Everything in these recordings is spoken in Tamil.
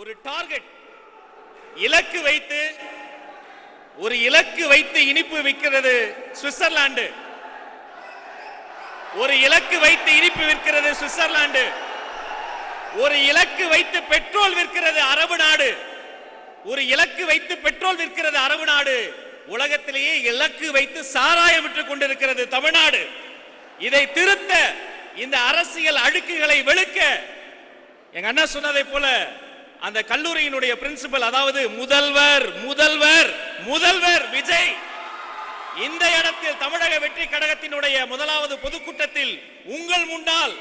ஒரு டார்கெட் இலக்கு வைத்து இனிப்பு விற்கிறது சுவிட்சர்லாந்து. ஒரு இலக்கு வைத்து இனிப்பு விற்கிறது சுவிட்சர்லாந்து. ஒரு இலக்கு வைத்து பெட்ரோல் விற்கிறது அரபு நாடு. ஒரு இலக்கு வைத்து பெட்ரோல் விற்கிறது அரபு நாடு. உலகத்திலேயே இலக்கு வைத்து சாராயம் விற்றுக் கொண்டிருக்கிறது தமிழ்நாடு. இதை திருத்த, இந்த அரசியல் அழுக்குகளை வெளுக்க, எங்க அண்ணா சொன்னதை போல அந்த கல்லூரியினுடைய பிரின்சிபல், அதாவது முதல்வர் முதல்வர் முதல்வர் விஜய் இந்த இடத்தில் தமிழக வெற்றி கழகத்தினுடைய முதலாவது பொதுக்கூட்டத்தில் உங்கள் முன்னால்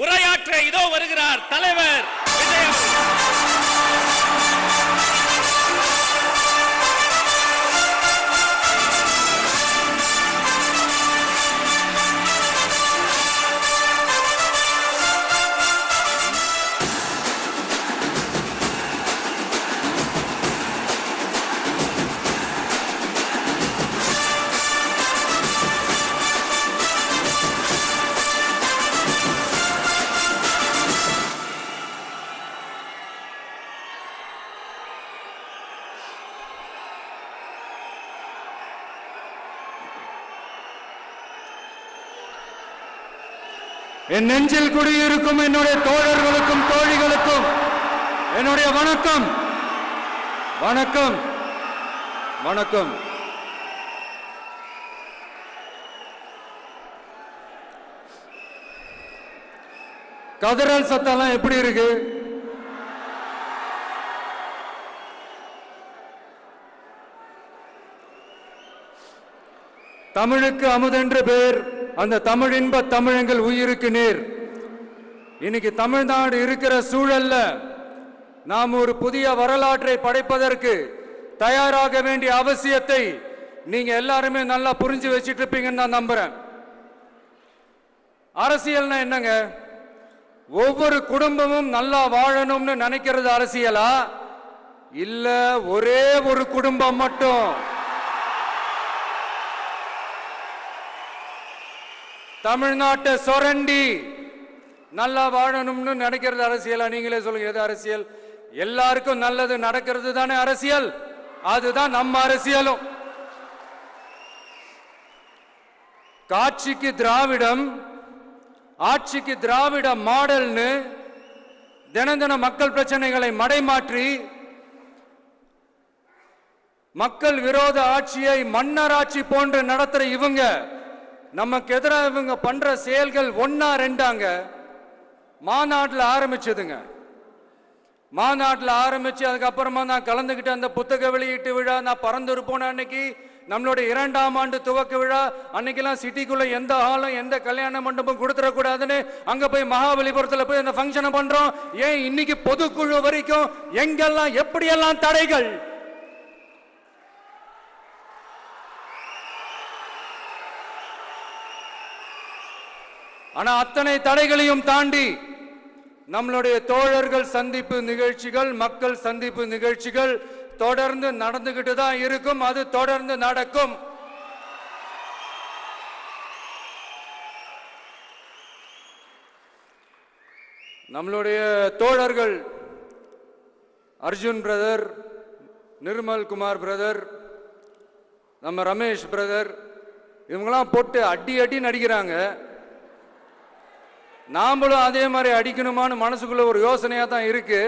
உரையாற்ற இதோ வருகிறார் தலைவர் விஜய். என் நெஞ்சில் குடியிருக்கும் என்னுடைய தோழர்களுக்கும் தோழிகளுக்கும் என்னுடைய வணக்கம் வணக்கம் வணக்கம். கதறல் சத்தம்லாம் எப்படி இருக்கு? தமிழுக்கு அமுதென்று பேர், அந்த தமிழ் இன்ப தமிழங்கள் உயிருக்கு நேர். இன்னைக்கு தமிழ்நாடு இருக்கிற சூழல்ல நாம் ஒரு புதிய வரலாற்றை படைப்பதற்கு தயாராக வேண்டிய அவசியத்தை நீங்க எல்லாருமே நல்லா புரிஞ்சு வச்சிட்டு இருப்பீங்கன்னு நான் நம்புறேன். அரசியல்னா என்னங்க? ஒவ்வொரு குடும்பமும் நல்லா வாழணும்னு நினைக்கிறது அரசியலா? இல்ல ஒரே ஒரு குடும்பம் மட்டும் தமிழ்நாட்டை சொரண்டி நல்லா வாழணும்னு நினைக்கிறது அரசியலா? நீங்களே சொல்லுங்க, எது அரசியல்? எல்லாருக்கும் நல்லது நடக்கிறது தானே அரசியல். அதுதான் நம்ம அரசியலும். காட்சிக்கு திராவிடம், ஆட்சிக்கு திராவிட மாடல்னு தினம் தினம் மக்கள் பிரச்சனைகளை மடைமாற்றி மக்கள் விரோத ஆட்சியை மன்னராட்சி போன்று நடத்துற இவங்க, நமக்கு எதிராக இவங்க பண்ற செயல்கள் ஒன்னா ரெண்டாங்க. மாநாட்டில் ஆரம்பிச்சதுங்க. மாநாட்டில் ஆரம்பிச்சு அதுக்கப்புறமா நான் கலந்துக்கிட்ட அந்த புத்தக வெளியீட்டு விழா, நான் பறந்துரு போன அன்னைக்கு நம்மளுடைய 2ஆம் ஆண்டு துவக்க விழா அன்னைக்கெல்லாம் சிட்டிக்குள்ள எந்த ஹாலும் எந்த கல்யாண மண்டபம் கொடுத்துடக்கூடாதுன்னு அங்க போய் மகாபலிபுரத்தில் போய் அந்த ஃபங்க்ஷனை பண்றோம். ஏன் இன்னைக்கு பொதுக்குழு வரைக்கும் எங்கெல்லாம் எப்படியெல்லாம் தடைகள்? ஆனா அத்தனை தடைகளையும் தாண்டி நம்மளுடைய தோழர்கள் சந்திப்பு நிகழ்ச்சிகள், மக்கள் சந்திப்பு நிகழ்ச்சிகள் தொடர்ந்து நடந்துகிட்டு தான் இருக்கும். அது தொடர்ந்து நடக்கும். நம்மளுடைய தோழர்கள் அர்ஜுன் பிரதர், நிர்மல் குமார் பிரதர், நம்ம ரமேஷ் பிரதர், இவங்கெல்லாம் போட்டு அடி அடி நடிக்கிறாங்க. நாமளும் அதே மாதிரி அடிக்கணுமான்னு மனசுக்குள்ள ஒரு யோசனையா தான் இருக்கு.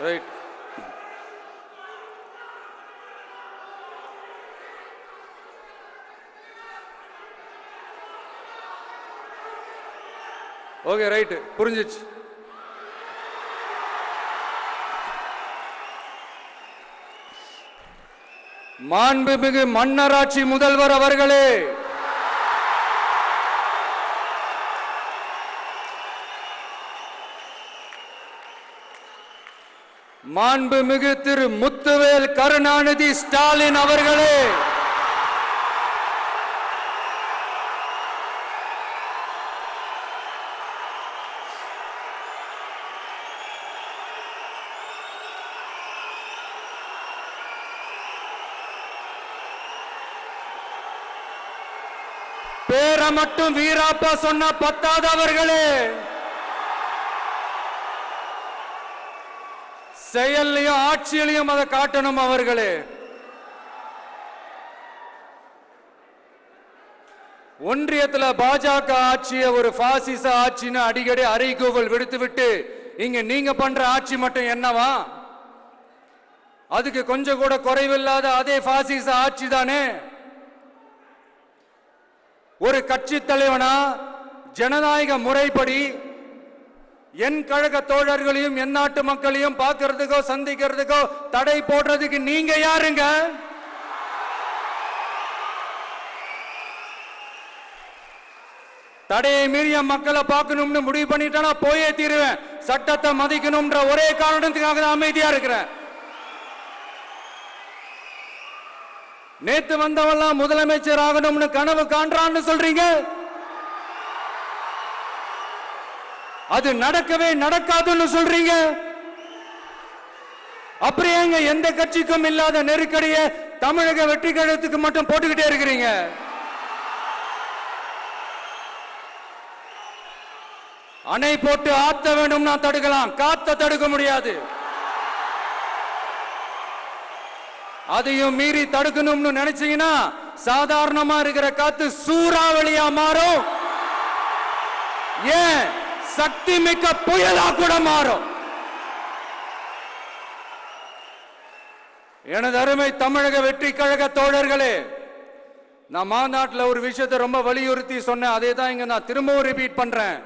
ரைட். ஓகே, ரைட், புரிஞ்சிச்சு. மாண்புமிகு மன்னராட்சி முதல்வர் அவர்களே, மாண்புமிகு திரு முத்துவேல் கருணாநிதி ஸ்டாலின் அவர்களே, பேரை மட்டும் வீராப்பா சொன்ன பத்தாதவர்களே, செயல்லையும் ஆட்சியிலையும் அதை காட்டணும் அவர்களே. ஒன்றியத்துல பாஜக ஆட்சியை ஒரு பாசிச ஆட்சின்னு அடிக்கடி அறைகூவல் விடுத்துவிட்டு இங்க நீங்க பண்ற ஆட்சி மட்டும் என்னவா? அதுக்கு கொஞ்சம் கூட குறைவில்லாத அதே பாசிச ஆட்சி தானே. ஒரு கட்சி தலைவனா ஜனநாயக முறைப்படி என் கழக தோழர்களையும் என் நாட்டு மக்களையும் பார்க்கிறதுக்கோ சந்திக்கிறதுக்கோ தடை போடுறதுக்கு நீங்க யாருங்க? தடையை மீறிய மக்களை பார்க்கணும்னு முடிவு பண்ணிட்டா போயே தீருவேன். சட்டத்தை மதிக்கணும்ன்ற ஒரே காரணத்துக்காக தான் அமைதியா இருக்கிறேன். நேத்து வந்தவெல்லாம் முதலமைச்சர் ஆகணும்னு கனவு காண்றான்னு சொல்றீங்க. அது நடக்கவே நடக்காதுன்னு சொல்றீங்க. அப்புறம் எங்க எந்த கட்சிக்கும் இல்லாத நெருக்கடியை தமிழக வெற்றி கழகத்துக்கு மட்டும் போட்டுக்கிட்டே இருக்கிறீங்க. அணை போட்டு ஆத்த வேண்டும்னா தடுக்கலாம், காத்த தடுக்க முடியாது. அதையும் மீறி தடுக்கணும்னு நினைச்சீங்கன்னா சாதாரணமா இருக்கிற காத்து சூறாவளியா மாறும். ஏன் சக்தி மிக்க புயலா கூட மாறும். எனது அருமை தமிழக வெற்றி கழக தோழர்களே, நான் மாநாட்டில் ஒரு விஷயத்தை ரொம்ப வலியுறுத்தி சொன்னேன். அதே தான் இங்க நான் திரும்பவும் ரிப்பீட் பண்றேன்.